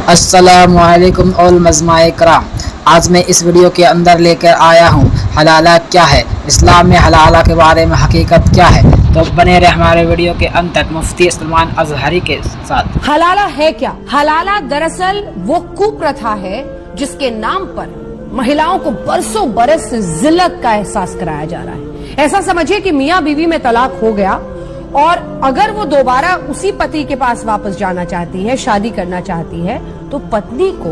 अस्सलामु अलैकुम और मज़माए कराम। आज मैं इस वीडियो के अंदर लेकर आया हूँ हलाला क्या है, इस्लाम में हलाला के बारे में हकीकत क्या है। तो बने रहे हमारे वीडियो के अंत तक मुफ्ती सलमान अजहरी के साथ। हलाला है क्या? हलाला दरअसल वो कुप्रथा है जिसके नाम पर महिलाओं को बरसों बरस जिल्लत का एहसास कराया जा रहा है। ऐसा समझिए कि मियाँ बीवी में तलाक हो गया और अगर वो दोबारा उसी पति के पास वापस जाना चाहती है, शादी करना चाहती है, तो पत्नी को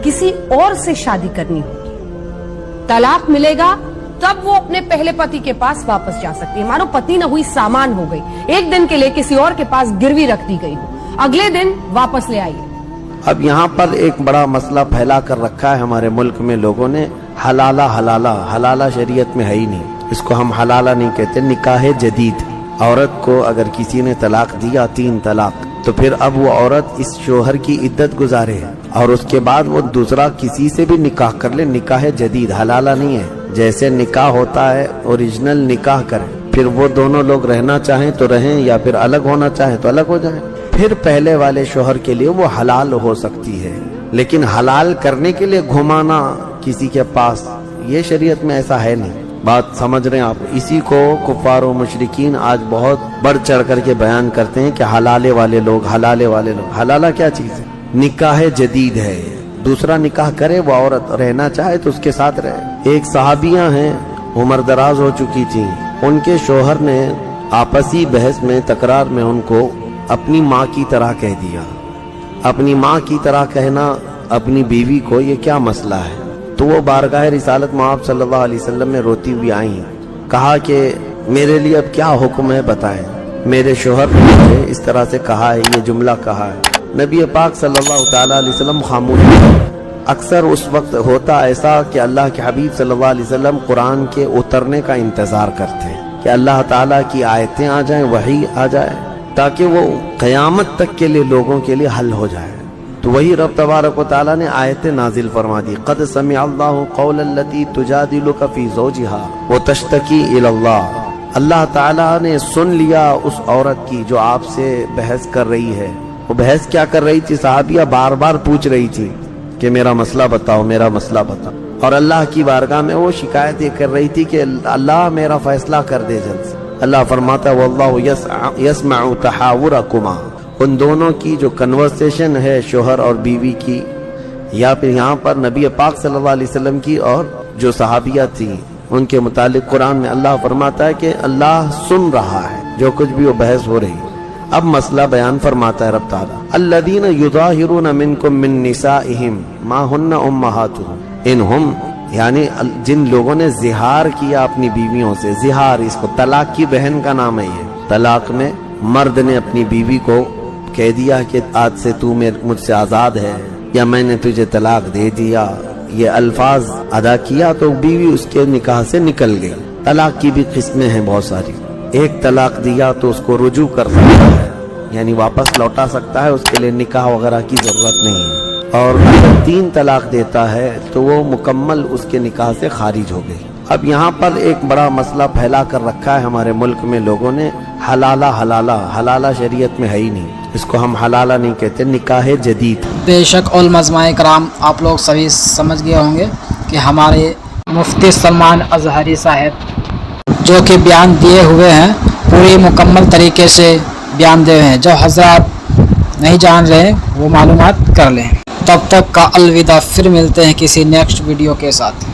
किसी और से शादी करनी होगी। तलाक मिलेगा तब वो अपने पहले पति के पास वापस जा सकती है। मानो पति न हुई सामान हो गई, एक दिन के लिए किसी और के पास गिरवी रख दी गई हो, अगले दिन वापस ले आइए। अब यहाँ पर एक बड़ा मसला फैला कर रखा है हमारे मुल्क में लोगों ने। हलाला शरीयत में है ही नहीं। इसको हम हलाला नहीं कहते, निकाह जदीद। औरत को अगर किसी ने तलाक दिया, 3 तलाक, तो फिर अब वो औरत इस शोहर की इद्दत गुजारे और उसके बाद वो दूसरा किसी से भी निकाह कर ले। निकाह जदीद हलाला नहीं है। जैसे निकाह होता है ओरिजिनल निकाह करें, फिर वो दोनों लोग रहना चाहें तो रहें या फिर अलग होना चाहें तो अलग हो जाएं, फिर पहले वाले शोहर के लिए वो हलाल हो सकती है। लेकिन हलाल करने के लिए घुमाना किसी के पास, ये शरीयत में ऐसा है नहीं। बात समझ रहे हैं आप? इसी को कुफार और मुशरिकीन आज बहुत बढ़ चढ़ करके बयान करते हैं कि हलाले वाले लोग। हलाला क्या चीज है? निकाह जदीद है। दूसरा निकाह करे, वो औरत रहना चाहे तो उसके साथ रहे। एक सहाबियां हैं, उम्र दराज हो चुकी थी, उनके शोहर ने आपसी बहस में, तकरार में उनको अपनी माँ की तरह कह दिया। अपनी माँ की तरह कहना अपनी बीवी को, ये क्या मसला है? तो वो बारगाह रिसालत मआब सल्लल्लाहु अलैहि वसल्लम में रोती हुई आई, कहा कि मेरे लिए अब क्या हुक्म है बताएं। मेरे शोहर ने मुझे इस तरह से कहा है, ये जुमला कहा है। नबी पाक सल्लल्लाहु ताला अलैहि वसल्लम खामोश। अक्सर उस वक्त होता ऐसा कि अल्लाह के हबीब सल्लल्लाहु अलैहि वसल्लम कुरान के उतरने का इंतजार करते हैं कि अल्लाह ताला की आयतें आ जाएं, वही आ जाए, ताकि वो क़यामत तक के लिए लोगों के लिए हल हो जाए। तो वही रब तबारक व तआला ने आयतें नाजिल फरमा दी। क़द समिअल्लाहु क़ौलल्लती तुजादिलुका फ़ी ज़ौजिहा व तश्तकी इलल्लाह। अल्लाह ताला ने सुन लिया उस औरत की जो आपसे बहस कर रही है। वो बहस क्या कर रही थी? सहाबिया बार बार पूछ रही थी कि मेरा मसला बताओ, मेरा मसला बताओ। और अल्लाह की बारगाह में वो शिकायत ये कर रही थी कि अल्लाह मेरा फैसला कर दे जल्द से। अल्लाह फरमाता वल्लाहु यस्मअु तहावुरकुमा। उन दोनों की जो कन्वर्सेशन है शोहर और बीवी की, या फिर यहाँ पर नबी पाक सल्लल्लाहु अलैहि वसल्लम की और जो सहाबिया थी उनके मुतालिक कुरान में अल्लाह फरमाता है कि अल्लाह सुन रहा है जो कुछ भी वो बहस हो रही है। अब मसला बयान फरमाता है रब ताला, अल्लज़ीना युज़ाहिरून मिनकुम मिन निसाइहिम मा हुन्ना उम्महातुहुम इनहुम, यानी जिन लोगों ने जिहार किया अपनी बीवियों से। जिहार, इसको तलाक की बहन का नाम है। ये तलाक में मर्द ने अपनी बीवी को कह दिया कि आज से तू मुझसे आजाद है, या मैंने तुझे तलाक दे दिया, ये अल्फाज अदा किया तो बीवी उसके निकाह से निकल गई। तलाक की भी किस्में हैं बहुत सारी। एक तलाक दिया तो उसको रुजू कर सकता है, यानी वापस लौटा सकता है, उसके लिए निकाह वगैरह की जरूरत नहीं है। और अगर 3 तलाक देता है तो वो मुकम्मल उसके निकाह से खारिज हो गई। अब यहाँ पर एक बड़ा मसला फैला कर रखा है हमारे मुल्क में लोगों ने। हलाला शरीयत में है ही नहीं। इसको हम हलाला नहीं कहते, निकाह जदीद। बेशक और मज़माए कराम, आप लोग सभी समझ गए होंगे कि हमारे मुफ्ती सलमान अजहरी साहब जो कि बयान दिए हुए हैं, पूरी मुकम्मल तरीके से बयान दिए हैं। जो हज़रात नहीं जान रहे वो मालूमात कर लें। तब तक का अलविदा, फिर मिलते हैं किसी नेक्स्ट वीडियो के साथ।